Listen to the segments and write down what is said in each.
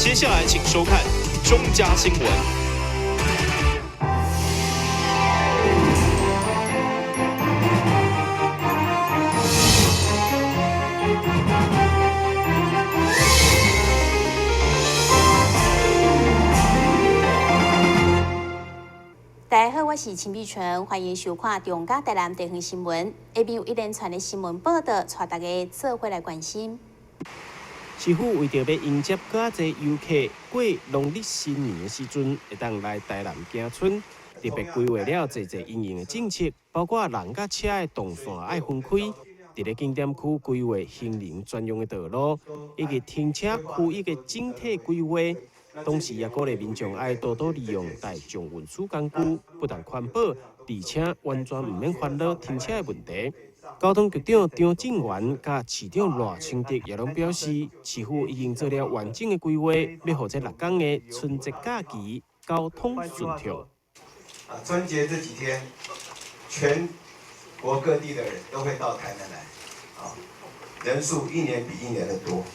接下来请收看中嘉新闻。大家好，我是陈碧纯，欢迎收看中嘉台南地方新闻。下面有一连串的新闻报道，带大家做伙来关心。市府为着要迎接较侪游客过农历新年的时阵，会当来台南行村，特别规划了侪应用的政策，包括人甲车的动线爱分开，伫咧景点区规划行人专用的道路，以及停车区域的整体规划。同时也鼓励民众爱多多利用大众运输工具，不但环保，而且完全唔免烦恼停车的问题。交通局长张正元甲市长赖清德也拢表示，市府已经做了完整的规划，要让这6天的春节假期交通顺畅。春节这几天，全国各地的人都会到台南来，人数一年比一年的多，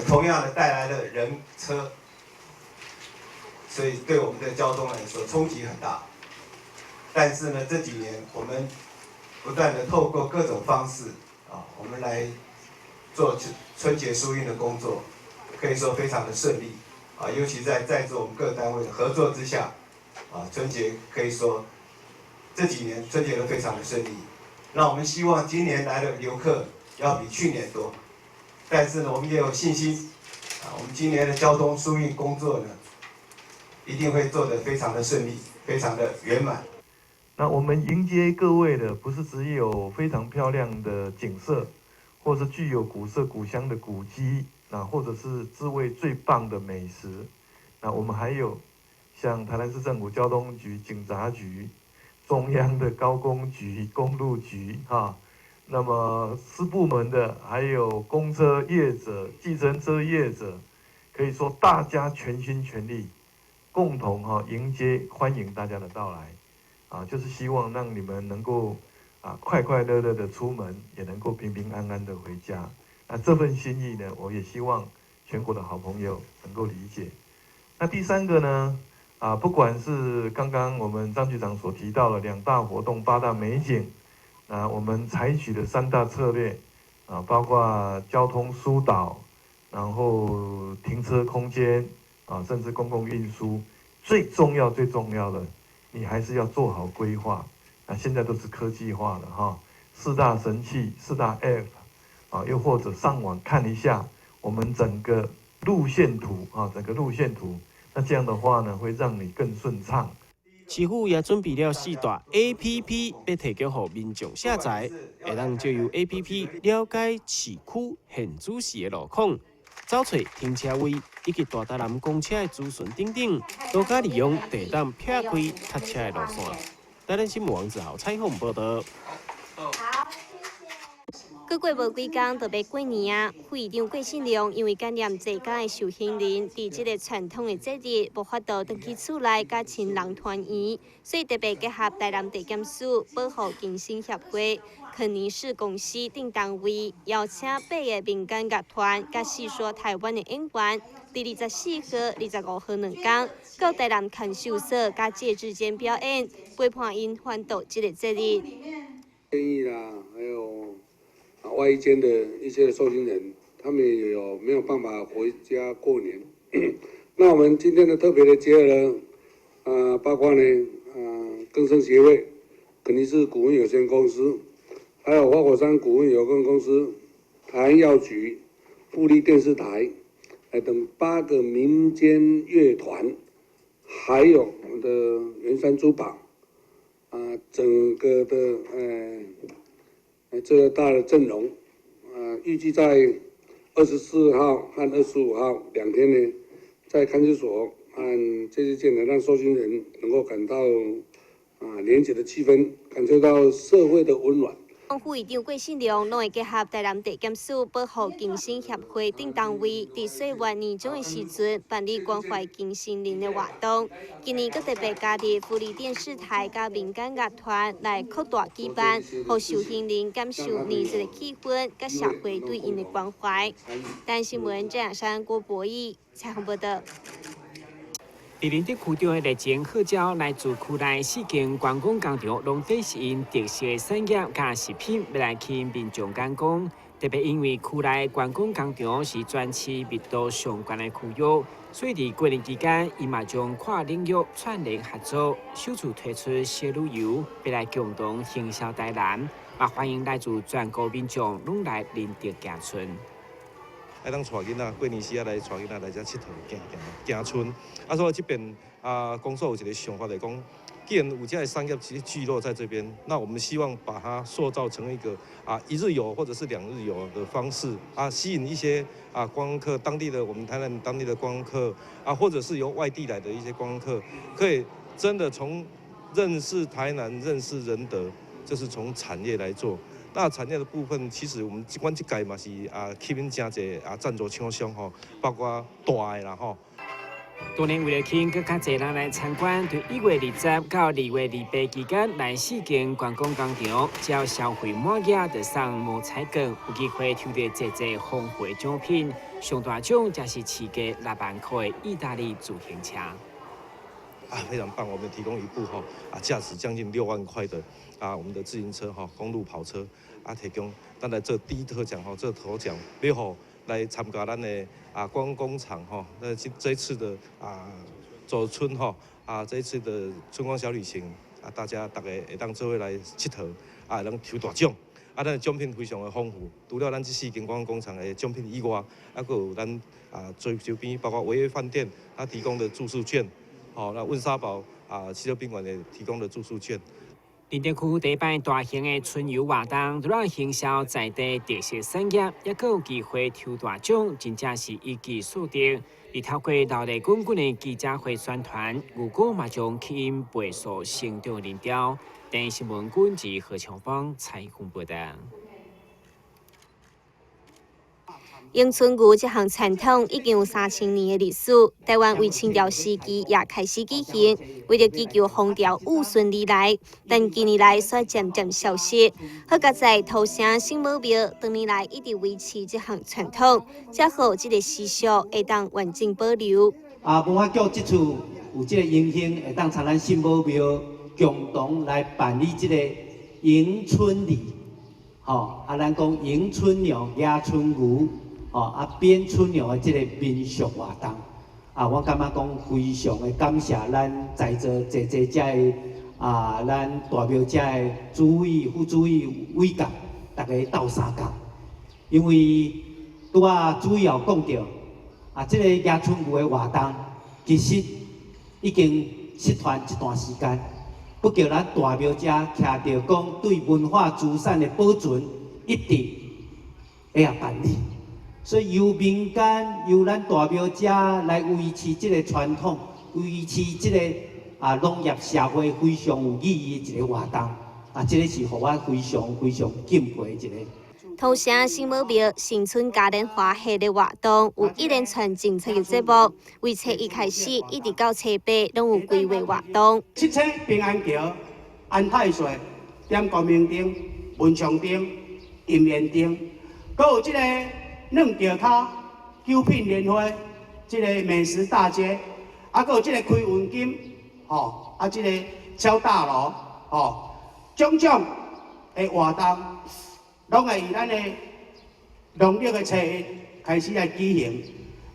同样的带来了人车，所以对我们的交通来说冲击很大。但是呢，这几年我们不断的透过各种方式，我们来做春节疏运的工作，可以说非常的顺利，尤其在座我们各单位的合作之下，春节可以说这几年春节都非常的顺利。那我们希望今年来的游客要比去年多。但是呢，我们也有信心，我们今年的交通疏运工作呢，一定会做得非常的顺利，非常的圆满。那我们迎接各位的，不是只有非常漂亮的景色，或是具有古色古香的古迹，或者是滋味最棒的美食。那我们还有像台南市政府交通局、警察局、中央的高工局、公路局，那么私部门的，还有公车业者、计程车业者，可以说大家全心全力，共同迎接欢迎大家的到来，就是希望让你们能够快快乐乐的出门，也能够平平安安的回家。那这份心意呢，我也希望全国的好朋友能够理解。那第三个呢，不管是刚刚我们张局长所提到的2大活动、8大美景。我们采取的3大策略，包括交通疏导，然后停车空间，甚至公共运输，最重要的，你还是要做好规划。现在都是科技化的4大神器、4大 App，又或者上网看一下我们整个路线图，那这样的话呢，会让你更顺畅。市府也准备了4大 APP， 要提供给民众下载，会当借由 APP 了解市区现主时的路况、找找停车位以及大台南公车的资讯等等，多加利用地当撇开塞车的路线。台南新闻王子豪采访报道。过无几天就要过年啊！副议长郭信良因为感染在家的受刑人，伫这个传统的节日无法度回去厝内甲亲人团圆，所以特别结合台南地检署保护更生协会、肯尼市公司等单位，邀请8个民间乐团甲细说台湾的演员，伫24号、25号2天，到台南看守所甲戒之间表演，陪伴因欢度这个节日。建议啦，还有外一间的一些受刑人，他们也没有办法回家过年。那我们今天的特别的结合了，包括呢，更生协会、肯尼斯股份有限公司，还有花果山股份有限公司、台湾药局、富力电视台，等8个民间乐团，还有我们的圆山珠宝，整个的这个大的阵容，预计在24号和25号2天呢，在看守所按这些建呢，让受刑人能够感到连结的气氛，感受到社会的温暖。副会长郭信良拢会结合台南地检署保护精神协会等单位，伫岁月年终的时阵办理关怀精神灵的活动。今年更特别加入福利电视台甲民间乐团来扩大举办，互受刑人感受年节的气氛，甲社会对因的关怀。但新闻这样山郭博弈采访报道。伫林德区长的热情号召，来自区内4间观光工厂，拢底是因特色的产业甲食品，要来吸引民众观光。特别因为区内观光工厂是全市密度上悬的区域，所以伫过年期间，伊嘛将跨领域串联合作，首次推出小旅游，要来共同行销台南，也欢迎来自全国民众拢来林德行村。爱当带囡仔过年时啊来带囡仔来遮佚佗行村。所以这边公所有一个想法来讲，既然有这些商业聚落在这边，那我们希望把它塑造成一个一日游或者是2日游的方式吸引一些观光客，我们台南当地的观光客或者是由外地来的一些观光客，可以真的从认识台南、认识仁德，就是从产业来做。那产业的部分，其实阮这届嘛是吸引真侪赞助厂商吼，包括大的啦吼。当年为了吸引更加侪人来参观，对1月20到2月28期间来4间观光工厂，只要消费满额就送毛彩券，有机会抽到侪丰富的奖品。上大奖则是市价6万块的意大利自行车。非常棒！我们提供一部价值将近6万块的我们的自行车公路跑车提供。咱来这第一特奖这头奖要好来参加咱的观光工厂那这一次的走春这一次的春光小旅行大家会当做伙来佚佗会能抽大奖咱的奖品非常的丰富。除了咱这4间观光工厂的奖品以外，还有咱周边包括维悦饭店提供的住宿券。那温莎堡汽车宾馆也提供了住宿券。林德区第一摆大型的春游活动，除了行销在地特色产业，也有机会抽大奖，真正是一举数得。而透过热烈滚滚的记者会宣传，如果嘛将吸引倍数成长人潮。电新闻管制何强邦采访报道。迎春牛这项传统已经有3000年的历史，台湾为清朝时期也开始举行，为了祈求风调雨顺而来，但近年来却渐渐消失。好在土城圣母庙多年来一直维持这项传统，才好这个习俗会当完整保留。文化局这次有这个荣幸，会当参咱圣母庙共同来办理这个迎春礼，咱讲迎春娘、压春牛。编春娘的这个民俗活动，我感觉讲非常的感谢咱在座这遮的咱大庙遮的主委、副主委、委员，大家斗相共。因为拄主委也讲到，这个压春牛的活动，其实已经失传一段时间，不叫咱大庙遮徛着讲对文化资产的保存，一直会办理。所以由民间由咱大庙遮来维持这个传统，维持这个农业社会非常有意义的一个活动，这个是让我非常敬佩的一个。土城圣母庙新春嘉年华系列活动有一连串精彩的节目，为初1开始一直到初8拢有规划活动。七彩平安桥、安泰寺、点光明灯、文昌灯、银莲灯，还有这个。软桥骹九品莲花，这个美食大街，还有这个开运金，这个敲大锣，种种的活动，拢会以咱的农历的初1开始来举行，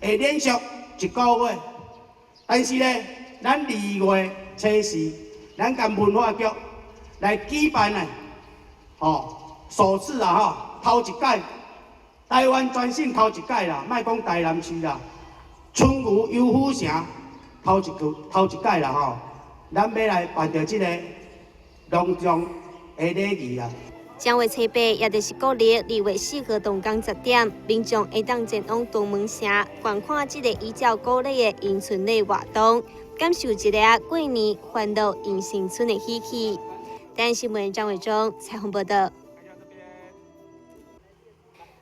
会连续1个月。但是呢，咱2月初4，咱跟文化局来举办的，首次头一届。台湾全省头一届啦，莫讲台南市啦，春牛游府城头一届啦咱要来办到这个隆重的礼仪啦。将会初8，也就是国历2月4号同港10点，民众会当前往东门城观看这个依照国历的迎春礼活动，感受一个过年欢乐迎新春的喜气。台新闻张伟忠采访报道。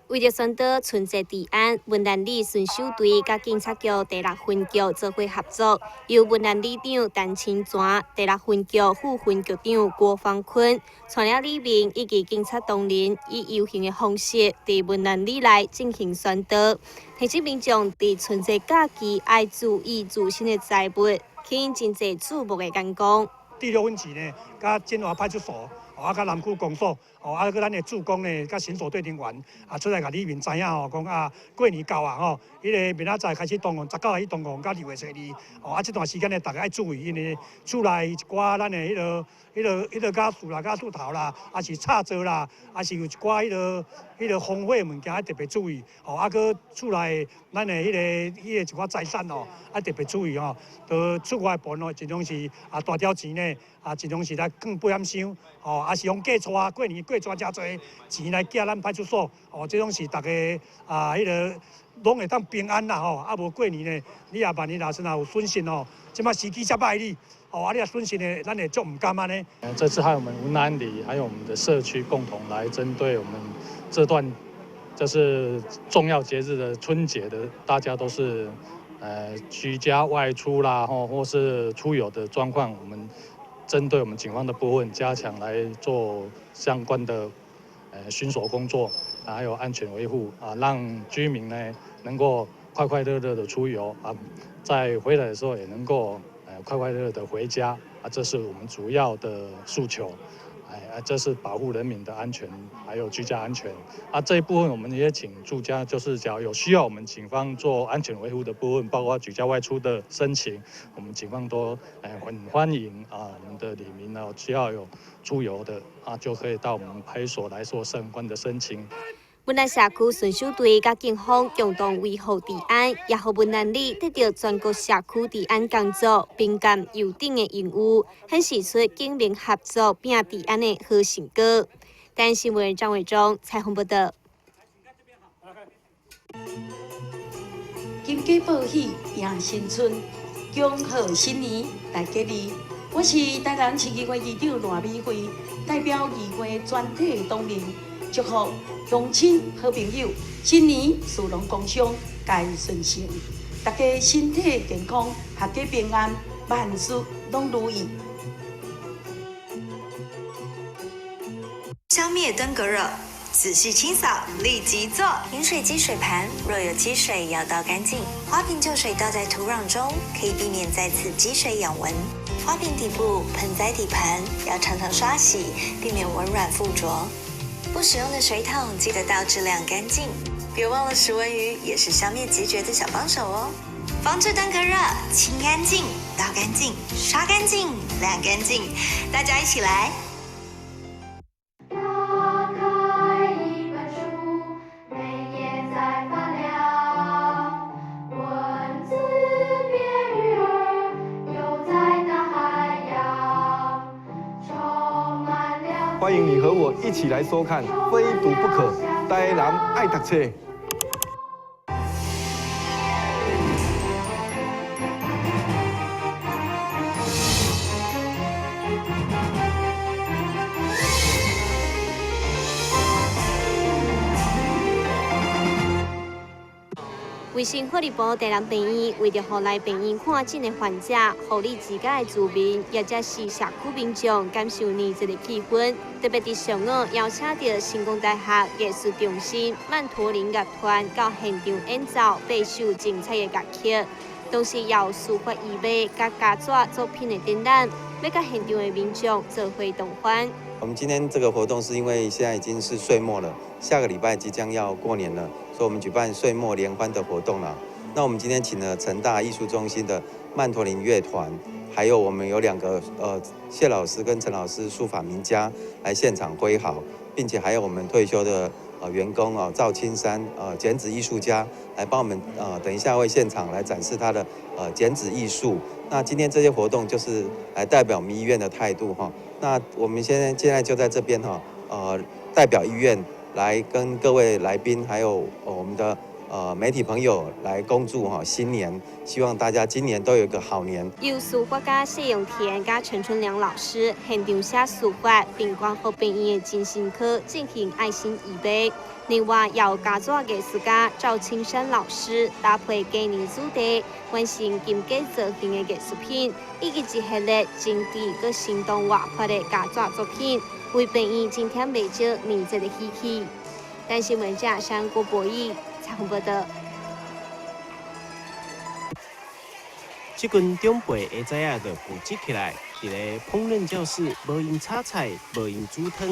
为着选择春节治安，文南里巡守队甲警察局第6分局做伙合作，由文南里长陈清泉、第6分局副分局长郭方坤，带了里民以及警察同仁，以游行的方式伫文南里内进行宣导，提醒民众伫春节假期爱注意自身的财物，吸引真侪注目的眼光。第6分局呢，甲建华派出所。甲南区公所，咱的驻工呢，甲巡守队人员出来甲里面知影讲过年到啊迄个明仔载开始动工，19号去动工，到2月12日，这段时间呢，大家爱注意，因为厝内一寡咱的迄个家树啦、家树头啦，是插座啦，是有一寡迄个风火物件，爱特别注意，搁厝内咱的迄个一寡财产爱特别注意就厝外部呢，尽量是大条钱呢，尽量是来更不险伤，也是用过带过年过带真侪钱来寄咱派出所，这种是大家迄个拢会当平安啦无过年呢，你也万一若是有损失即摆时机才歹哩，你若损失呢，咱会足唔甘安尼。这次还有我们文南里，还有我们的社区共同来针对我们这段就是重要节日的春节的，大家都是居家外出啦，或是出游的状况，我们针对我们警方的部分加强来做相关的巡逻工作，还有安全维护让居民呢能够快快乐乐的出游在回来的时候也能够快快乐乐的回家这是我们主要的诉求。这是保护人民的安全，还有居家安全这一部分我们也请住家，就是只要有需要我们警方做安全维护的部分，包括居家外出的申请，我们警方都很欢迎我们的里民呢，只要有出游的就可以到我们派出所来做相关的申请。文南社区巡守队甲警方共同维护治安，也互文南里得到全国社区治安工作并肩优等的荣誉，显示出警民合作拼治安的好成果。台新闻张伟忠采访报道。金鸡报喜迎新春，恭贺新年大吉利！我是台南市议会议长赖美惠，代表议会全体同仁。祝福乡亲好朋友新年事龙共襄，皆顺成，大家身体健康，阖家平安，万事拢如意。消灭登革热，仔细清扫，立即做。饮水机水盘若有积水，要倒干净。花瓶旧水倒在土壤中，可以避免再次积水养蚊。花瓶底部、盆栽底盘要常常刷洗，避免蚊卵附着。不使用的水桶记得倒质量干净，别忘了食蚊鱼也是消灭孑孓的小帮手哦。防治登革热，清干净、倒干净、刷干净、晾干净，大家一起来。欢迎你和我一起来收看《非读不可》，台南爱读册。卫生福利部台南病院为着互来病院看诊的患者，护理自家的住民，也则是社区民众感受年节的气氛。特别伫上午邀请到成功大学艺术中心曼陀林乐团到现场演奏备受精彩的乐曲，同时也有书法艺艺甲家作作品的展览，要甲现场的民众做伙同欢。我们今天这个活动是因为现在已经是岁末了，下个礼拜即将要过年了，所以我们举办岁末联欢的活动了。那我们今天请了成大艺术中心的曼陀林乐团，还有我们有2个谢老师跟陈老师书法名家来现场挥毫，并且还有我们退休的员工赵青山剪纸艺术家来帮我们等一下为现场来展示他的剪纸艺术。那今天这些活动就是来代表我们医院的态度哈。那我们现在就在这边代表医院来跟各位来宾还有我们的媒体朋友来恭祝新年，希望大家今年都有一个好年。由书法家谢永田加陈春良老师现场写书法，并关和病院的精神科进行爱心预备。另外，由家作艺术家赵青山老师搭配纪念主题，完成金鸡造型的艺术品，以及一系列精致佮生动活泼的家作作品，为病院增添不少年节的喜气。但新闻家上郭博义采访报道。这群长辈下早仔就布置起来，伫咧烹饪教室，无用炒菜，无用煮汤，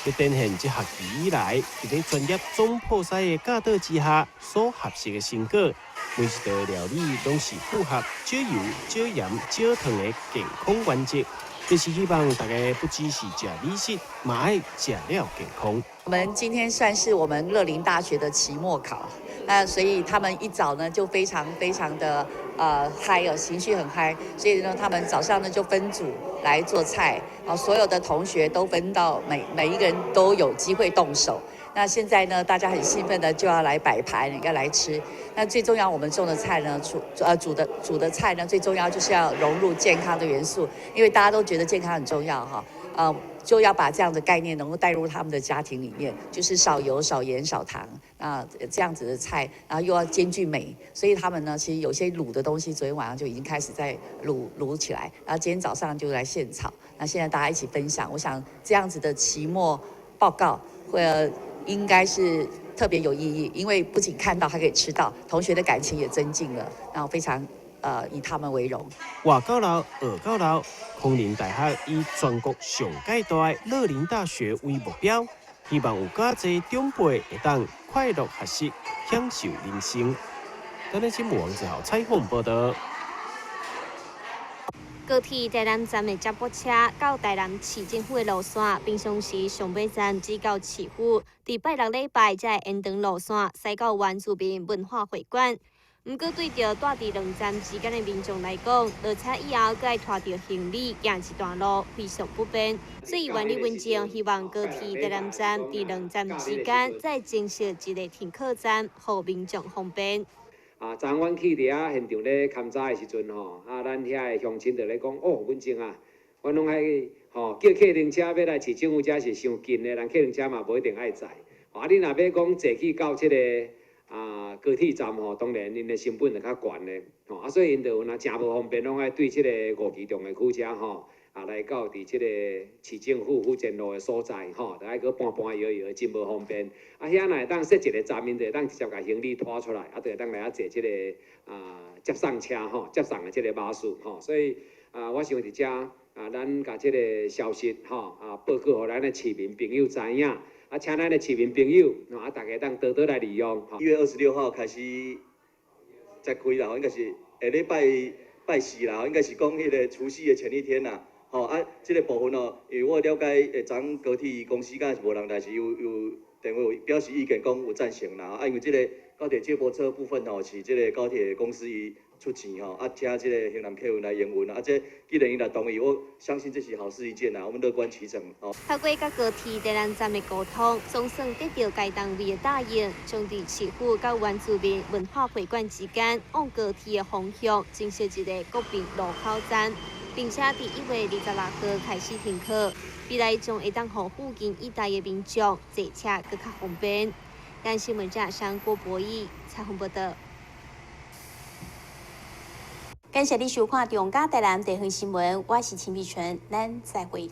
要展现这学期以来伫咧专业总破塞的教导之下所学习的成果。每一道料理拢是符合少油、少盐、少糖的健康原则，就是希望大家不只是食美食，嘛爱食了健康。我们今天算是我们乐龄大学的期末考，所以他们一早呢就非常的嗨哦，情绪很嗨，所以呢他们早上呢就分组来做菜，所有的同学都分到每一个人都有机会动手。那现在呢，大家很兴奋的就要来摆盘，要来吃。那最重要，我们种的菜呢，煮的菜呢，最重要就是要融入健康的元素，因为大家都觉得健康很重要哈。就要把这样的概念能够带入他们的家庭里面，就是少油、少盐、少糖这样子的菜，然后又要兼具美，所以他们呢，其实有些卤的东西，昨天晚上就已经开始在卤起来，然后今天早上就来现炒，那现在大家一起分享，我想这样子的期末报告应该是特别有意义，因为不仅看到，还可以吃到，同学的感情也增进了，然后非常以他们为荣。活到老，学到老，康宁大学以全国上界大的乐龄大学为目标，希望有较侪长辈会当快乐学习，享受人生。台南新闻网之后采访报道。高铁台南站的接驳车到台南市政府的路线，平常时上尾站只到市府，伫拜六礼拜才会延长路线，驶到原住民文化会馆。不过，对着住伫两站之间的民众来讲，落车以后，搁要拖着行李行一段路，非常不便。所以，原理文章希望高铁台南站伫两站之间再增设一个停靠站，互民众方便。昨昏阮去伫遐现场咧勘查的时阵咱遐的乡亲就咧讲，文静啊，阮拢爱叫客运车要来市政府遮是伤近的，人客运车嘛无一定爱载。你若要讲坐去到这个高铁站当然因的成本就较悬咧，所以因就有若诚无方便，拢爱对这个五期重的区车来到伫这个市政府福建路的所在就爱去搬摇摇，真无方便。遐若会当设一个站，因就会当直接把行李拖出来，就会当来坐这个接送车接送的这个巴士所以我想伫遮咱甲这个消息报告互咱的市民朋友知影。请咱的市民朋友大家当多多来利用。1月26号开始再开啦，应该是下礼拜4啦，应该是讲迄个除夕的前一天啦。这个部分因为我了解，昨高铁公司敢是无人，但是有电话表示意见，讲有赞成啦。因为这个高铁接驳车部分是这个高铁公司伊出钱请这个行人客运来营运这既然伊来同意，我相信这是好事一件啦，我们乐观其成透过甲高铁台南站的沟通，总算得到该单位的答应，将伫市府甲原住民文化会馆之间往高铁的方向增设一个国宾路口站，并且伫1月26号开始停靠，未来将会当互附近一带的民众坐车更较方便。但新闻站上郭博义采访报道。感谢你收看《中嘉台南地方新闻》，我是陈碧纯，咱再会。